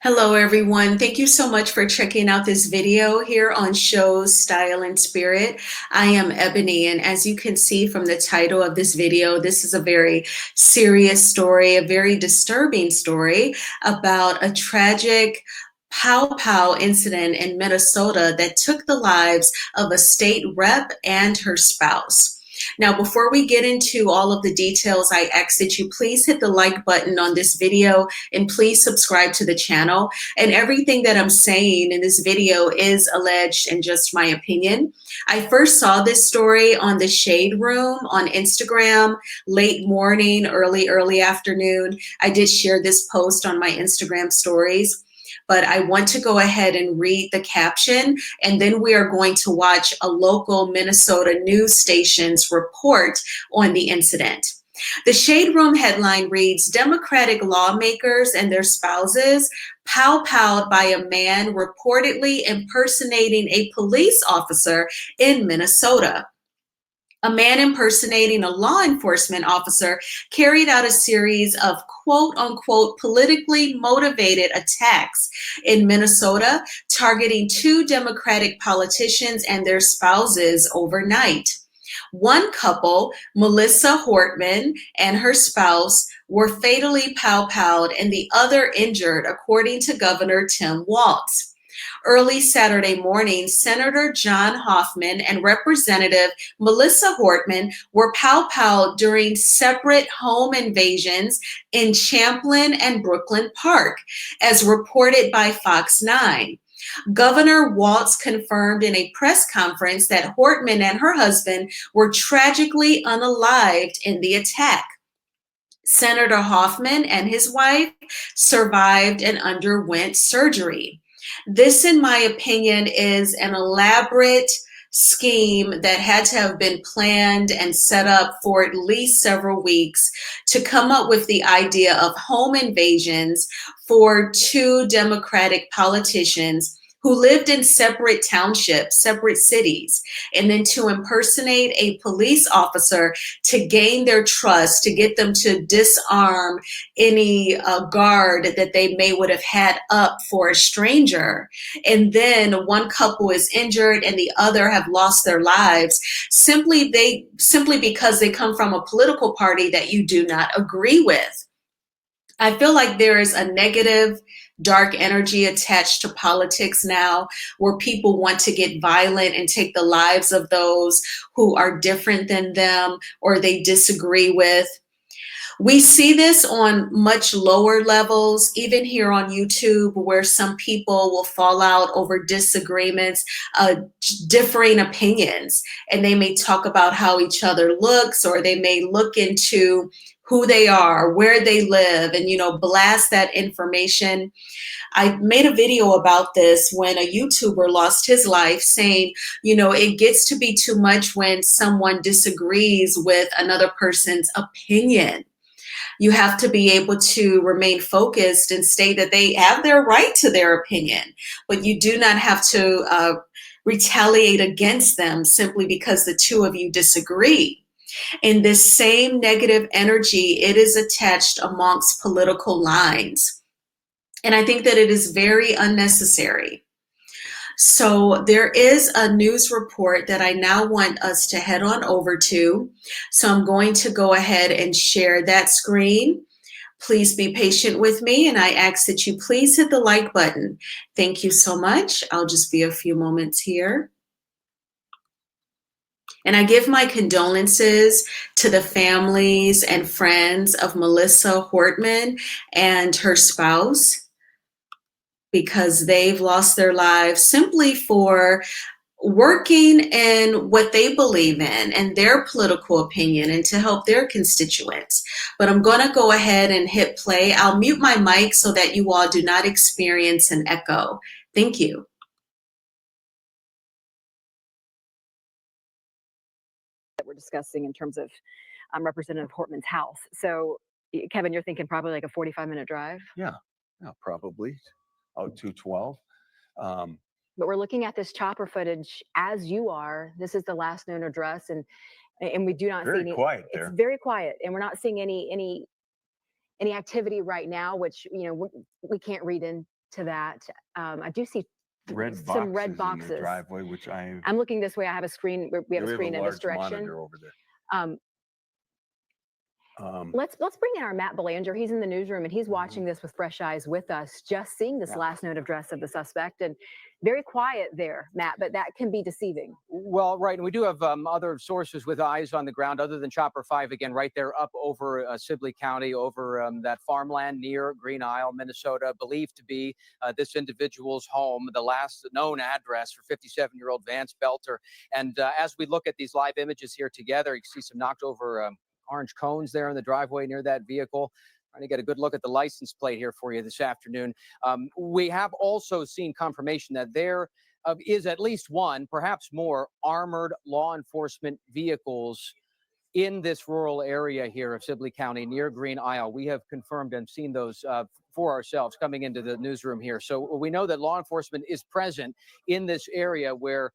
Hello, everyone. Thank you so much for checking out this video here on Shows, Style, and Spirit. I am Ebony, and as you can see from the title of this video, this is a very serious story, a very disturbing story about a tragic pow incident in Minnesota that took the lives of a state rep and her spouse. Now, before we get into all of the details, I ask that you please hit the like button on this video and please subscribe to the channel. And everything that I'm saying in this video is alleged and just my opinion. I first saw this story on the Shade Room on Instagram, late morning, early afternoon. I did share this post on my Instagram stories. But I want to go ahead and read the caption, and then we are going to watch a local Minnesota news station's report on the incident. The Shade Room headline reads, Democratic lawmakers and their spouses pow-powed by a man reportedly impersonating a police officer in Minnesota. A man impersonating a law enforcement officer carried out a series of quote unquote politically motivated attacks in Minnesota, targeting two Democratic politicians and their spouses overnight. One couple, Melissa Hortman and her spouse, were fatally pow-powed and the other injured, according to Governor Tim Walz. Early Saturday morning, Senator John Hoffman and Representative Melissa Hortman were pow-powed during separate home invasions in Champlin and Brooklyn Park, as reported by Fox 9. Governor Walz confirmed in a press conference that Hortman and her husband were tragically unalived in the attack. Senator Hoffman and his wife survived and underwent surgery. This, in my opinion, is an elaborate scheme that had to have been planned and set up for at least several weeks to come up with the idea of home invasions for two Democratic politicians who lived in separate townships, separate cities, and then to impersonate a police officer to gain their trust, to get them to disarm any guard that they may would have had up for a stranger. And then one couple is injured and the other have lost their lives simply because they come from a political party that you do not agree with. I feel like there is a negative, dark energy attached to politics now, where people want to get violent and take the lives of those who are different than them or they disagree with. We see this on much lower levels, even here on YouTube, where some people will fall out over disagreements, differing opinions, and they may talk about how each other looks, or they may look into who they are, where they live, and, blast that information. I made a video about this when a YouTuber lost his life, saying, it gets to be too much when someone disagrees with another person's opinion. You have to be able to remain focused and state that they have their right to their opinion, but you do not have to retaliate against them simply because the two of you disagree. In this same negative energy, it is attached amongst political lines. And I think that it is very unnecessary. So there is a news report that I now want us to head on over to. So I'm going to go ahead and share that screen. Please be patient with me, and I ask that you please hit the like button. Thank you so much. I'll just be a few moments here. And I give my condolences to the families and friends of Melissa Hortman and her spouse, because they've lost their lives simply for working in what they believe in and their political opinion and to help their constituents. But I'm going to go ahead and hit play. I'll mute my mic so that you all do not experience an echo. Thank you. That we're discussing in terms of Representative Hortman's house. So, Kevin, you're thinking probably like a 45-minute drive? Yeah, probably out 212. But we're looking at this chopper footage as you are. This is the last known address, and we do not see any. Quiet there. It's very quiet, and we're not seeing any activity right now, which we can't read in to that. I do see Red some red in the boxes. driveway, which I'm looking this way. I have a screen. We have yeah, a screen in this large direction. monitor over there. Um, let's bring in our Matt Belanger. He's in the newsroom and he's watching this with fresh eyes with us, just seeing this last note of address of the suspect, and very quiet there, Matt, but that can be deceiving. Well, right, and we do have other sources with eyes on the ground other than Chopper 5, again, right there up over Sibley County, over that farmland near Green Isle, Minnesota, believed to be this individual's home, the last known address for 57-year-old Vance Belter. And as we look at these live images here together, you can see some knocked over orange cones there in the driveway near that vehicle. Trying to get a good look at the license plate here for you this afternoon. We have also seen confirmation that there is at least one, perhaps more, armored law enforcement vehicles in this rural area here of Sibley County near Green Isle. We have confirmed and seen those for ourselves coming into the newsroom here. So we know that law enforcement is present in this area where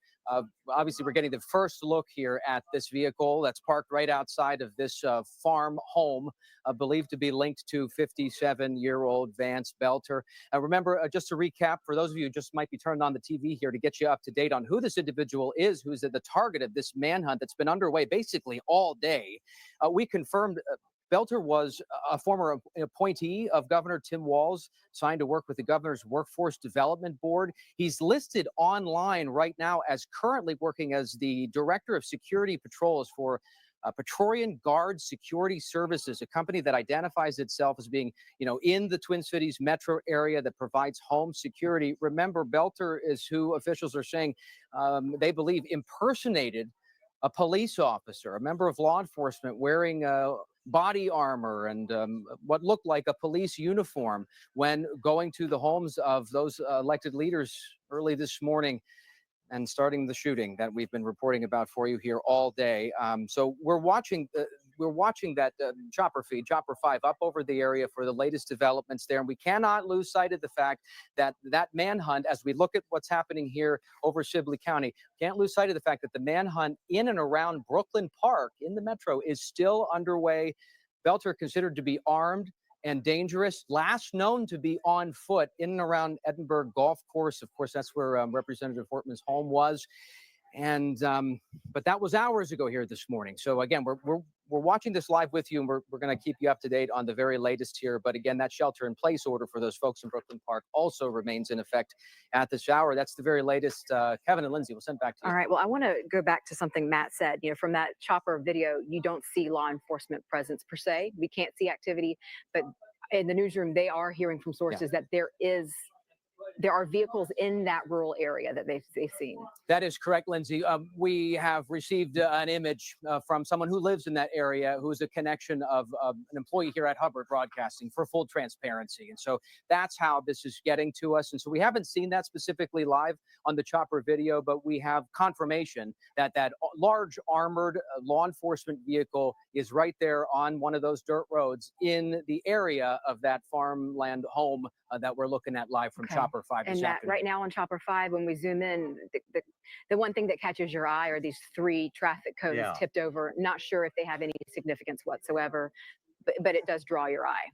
obviously we're getting the first look here at this vehicle that's parked right outside of this farm home, believed to be linked to 57-year-old Vance Belter. Remember, just to recap, for those of you who just might be turned on the TV here, to get you up to date on who this individual is, who's the target of this manhunt that's been underway basically all day. We confirmed Belter was a former appointee of Governor Tim Walz, signed to work with the governor's Workforce Development Board. He's listed online right now as currently working as the Director of Security Patrols for Praetorian Guard Security Services, a company that identifies itself as being, in the Twin Cities metro area that provides home security. Remember, Belter is who officials are saying they believe impersonated a police officer, a member of law enforcement wearing body armor and what looked like a police uniform when going to the homes of those elected leaders early this morning and starting the shooting that we've been reporting about for you here all day. So we're watching that chopper feed, Chopper 5, up over the area for the latest developments there. And we cannot lose sight of the fact that that manhunt, as we look at what's happening here over Sibley County, can't lose sight of the fact that the manhunt in and around Brooklyn Park in the metro is still underway. Belter considered to be armed and dangerous, last known to be on foot in and around Edinburgh Golf Course. Of course, that's where Representative Hortman's home was. And but that was hours ago here this morning. So again, we're watching this live with you, and we're going to keep you up to date on the very latest here. But again, that shelter-in-place order for those folks in Brooklyn Park also remains in effect at this hour. That's the very latest. Kevin and Lindsay, we'll send back to you. All right. Well, I want to go back to something Matt said. From that chopper video, you don't see law enforcement presence per se. We can't see activity, but in the newsroom, they are hearing from sources that there are vehicles in that rural area that they've seen. That is correct, Lindsay. We have received an image from someone who lives in that area, who is a connection of an employee here at Hubbard Broadcasting, for full transparency. And so that's how this is getting to us. And so we haven't seen that specifically live on the chopper video, but we have confirmation that that large armored law enforcement vehicle is right there on one of those dirt roads in the area of that farmland home that we're looking at live from Chopper 5 this afternoon. Right now on Chopper 5, when we zoom in, the one thing that catches your eye are these 3 traffic cones tipped over. Not sure if they have any significance whatsoever, but it does draw your eye.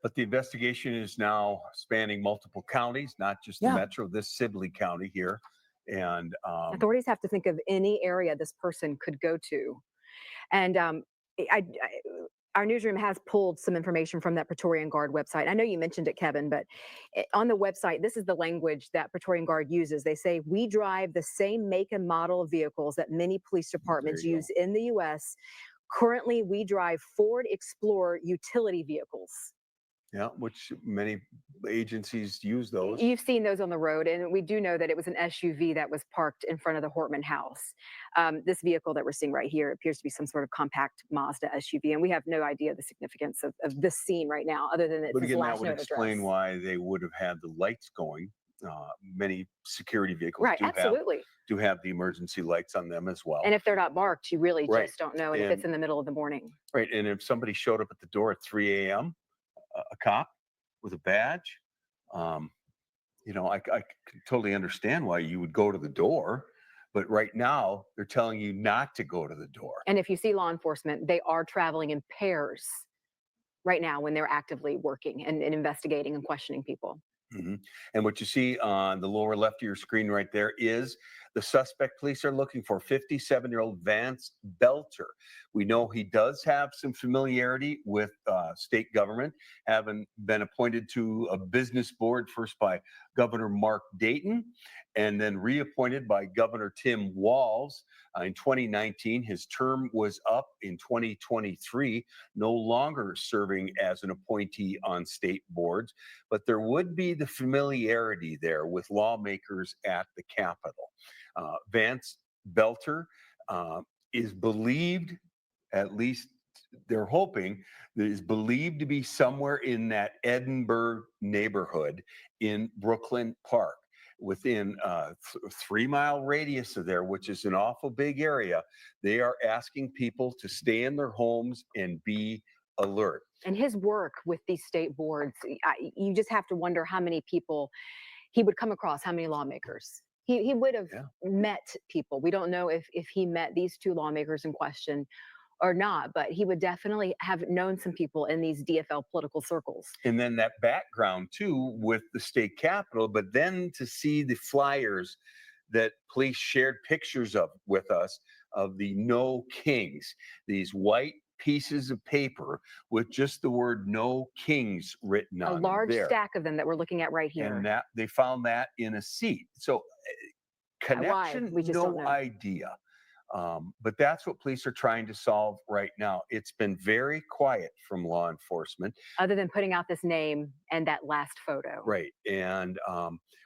But the investigation is now spanning multiple counties, not just the metro, this Sibley County here. And authorities have to think of any area this person could go to. And our newsroom has pulled some information from that Praetorian Guard website. I know you mentioned it, Kevin, but on the website, this is the language that Praetorian Guard uses. They say, we drive the same make and model of vehicles that many police departments use in the U.S. Currently, we drive Ford Explorer utility vehicles. Yeah, which many agencies use those. You've seen those on the road, and we do know that it was an SUV that was parked in front of the Hortman house. This vehicle that we're seeing right here appears to be some sort of compact Mazda SUV, and we have no idea the significance of this scene right now, other than it's But again, that would note explain address. why they would have had the lights going. Many security vehicles do have the emergency lights on them as well. And if they're not marked, you really just don't know, and if it's in the middle of the morning. Right, and if somebody showed up at the door at 3 a.m., a cop with a badge, I can totally understand why you would go to the door, but right now they're telling you not to go to the door. And if you see law enforcement, they are traveling in pairs right now when they're actively working and investigating and questioning people. And what you see on the lower left of your screen right there is the suspect police are looking for, 57-year-old Vance Belter. We know he does have some familiarity with state government, having been appointed to a business board first by Governor Mark Dayton and then reappointed by Governor Tim Walz in 2019. His term was up in 2023, no longer serving as an appointee on state boards, but there would be the familiarity there with lawmakers at the Capitol. Vance Belter is believed, at least they're hoping, that is believed to be somewhere in that Edinburgh neighborhood in Brooklyn Park, within a 3-mile radius of there, which is an awful big area. They are asking people to stay in their homes and be alert. And his work with these state boards, you just have to wonder how many people he would come across, how many lawmakers. He would have met people. We don't know if he met these 2 lawmakers in question or not, but he would definitely have known some people in these DFL political circles. And then that background too with the state capitol, but then to see the flyers that police shared pictures of with us of the No Kings, these white pieces of paper with just the word "No Kings" written on a large there. stack of them that we're looking at right here. And that they found that in a seat. So connection, we just don't no know. idea. But that's what police are trying to solve right now. It's been very quiet from law enforcement, other than putting out this name and that last photo. Right. And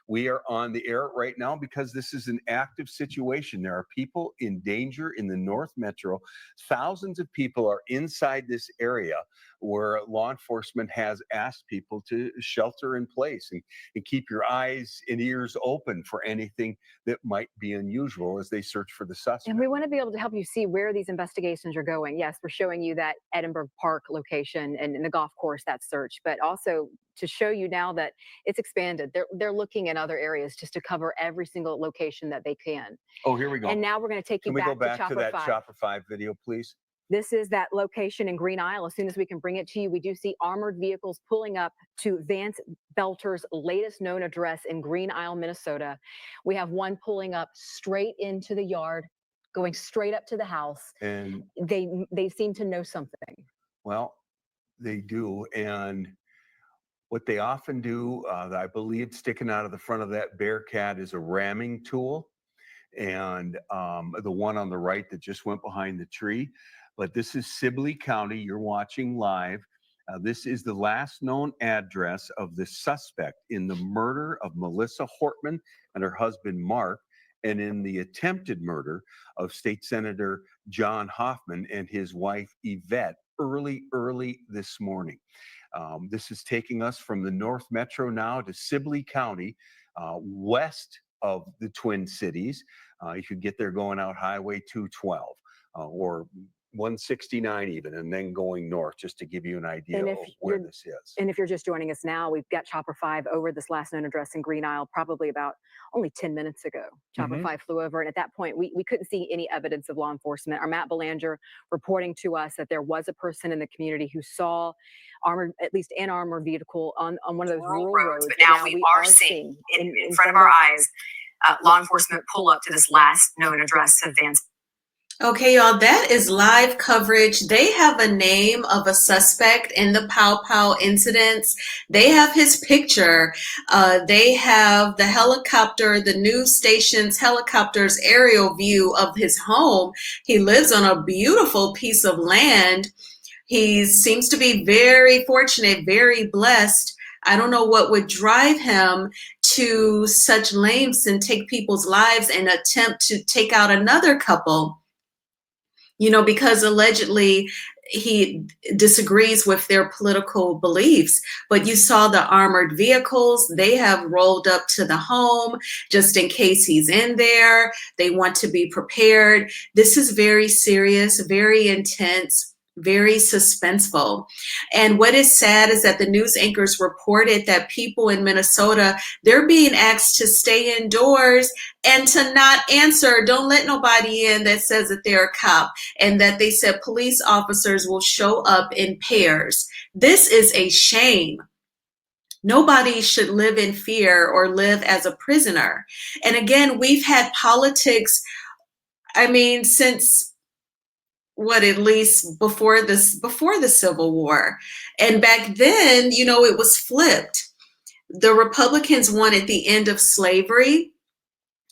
we are on the air right now because this is an active situation. There are people in danger in the North Metro. Thousands of people are inside this area where law enforcement has asked people to shelter in place and keep your eyes and ears open for anything that might be unusual as they search for the suspect. And we want to be able to help you see where these investigations are going. Yes, we're showing you that Edinburgh Park location and the golf course, that search, but also to show you now that it's expanded. They're looking in other areas just to cover every single location that they can. Oh, here we go. And now we're going to take you Can we back go back to to that 5. Chopper 5 video, please? This is that location in Green Isle. As soon as we can bring it to you, we do see armored vehicles pulling up to Vance Belter's latest known address in Green Isle, Minnesota. We have one pulling up straight into the yard, going straight up to the house. And they seem to know something. Well, they do. And what they often do, I believe sticking out of the front of that Bearcat is a ramming tool. And the one on the right that just went behind the tree. But this is Sibley County. You're watching live. This is the last known address of the suspect in the murder of Melissa Hortman and her husband, Mark, and in the attempted murder of State Senator John Hoffman and his wife, Yvette, early this morning. This is taking us from the North Metro now to Sibley County, west of the Twin Cities. You could get there going out Highway 212 or 169 even, and then going north, just to give you an idea of where this is. And if you're just joining us now, we've got Chopper 5 over this last known address in Green Isle probably about only 10 minutes ago. Chopper 5 flew over, and at that point, we couldn't see any evidence of law enforcement. Our Matt Belanger reporting to us that there was a person in the community who saw at least an armored vehicle on one of those rural roads. But now we are seeing in front of our eyes law enforcement pull up to this last known address of Vance. Okay, y'all, that is live coverage. They have a name of a suspect in the Pow incidents. They have his picture. They have the helicopter, the news station's helicopter's aerial view of his home. He lives on a beautiful piece of land. He seems to be very fortunate, very blessed. I don't know what would drive him to such lengths and take people's lives and attempt to take out another couple. You know, because allegedly he disagrees with their political beliefs. But you saw the armored vehicles. They have rolled up to the home just in case he's in there. They want to be prepared. This is very serious, very intense, very suspenseful. And what is sad is that the news anchors reported that people in Minnesota, they're being asked to stay indoors and to not answer. Don't let nobody in that says that they're a cop, and that they said police officers will show up in pairs. This is a shame. Nobody should live in fear or live as a prisoner. And again, we've had politics, I mean, since what, at least before the Civil War. And back then, you know, it was flipped. The Republicans wanted the end of slavery,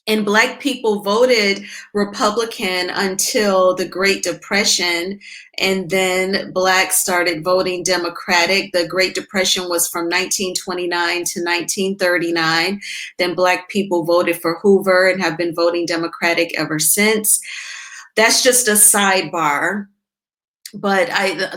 and Black people voted Republican until the Great Depression, and then Blacks started voting Democratic. The Great Depression was from 1929 to 1939. Then Black people voted for Hoover and have been voting Democratic ever since. That's just a sidebar. But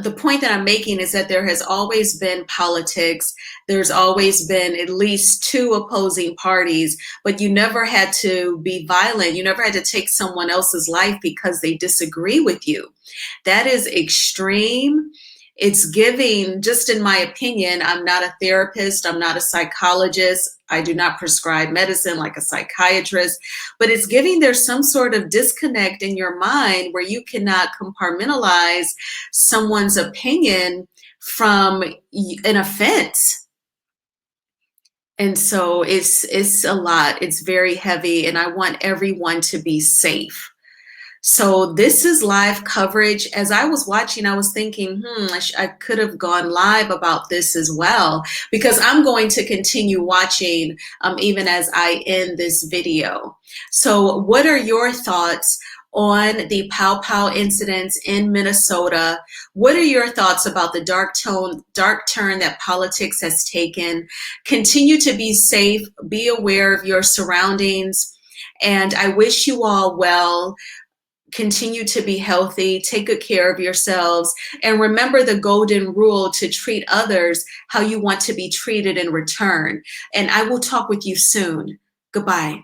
the point that I'm making is that there has always been politics. There's always been at least two opposing parties, but you never had to be violent. You never had to take someone else's life because they disagree with you. That is extreme. It's giving, just in my opinion, I'm not a therapist, I'm not a psychologist, I do not prescribe medicine like a psychiatrist, but it's giving there's some sort of disconnect in your mind where you cannot compartmentalize someone's opinion from an offense. And so it's a lot, it's very heavy, and I want everyone to be safe. So this is live coverage. As I was watching, I was thinking, I could have gone live about this as well, because I'm going to continue watching even as I end this video. So what are your thoughts on the Pow Pow incidents in Minnesota? What are your thoughts about the dark turn that politics has taken? Continue to be safe, be aware of your surroundings, and I wish you all well. Continue to be healthy, take good care of yourselves, and remember the golden rule to treat others how you want to be treated in return. And I will talk with you soon. Goodbye.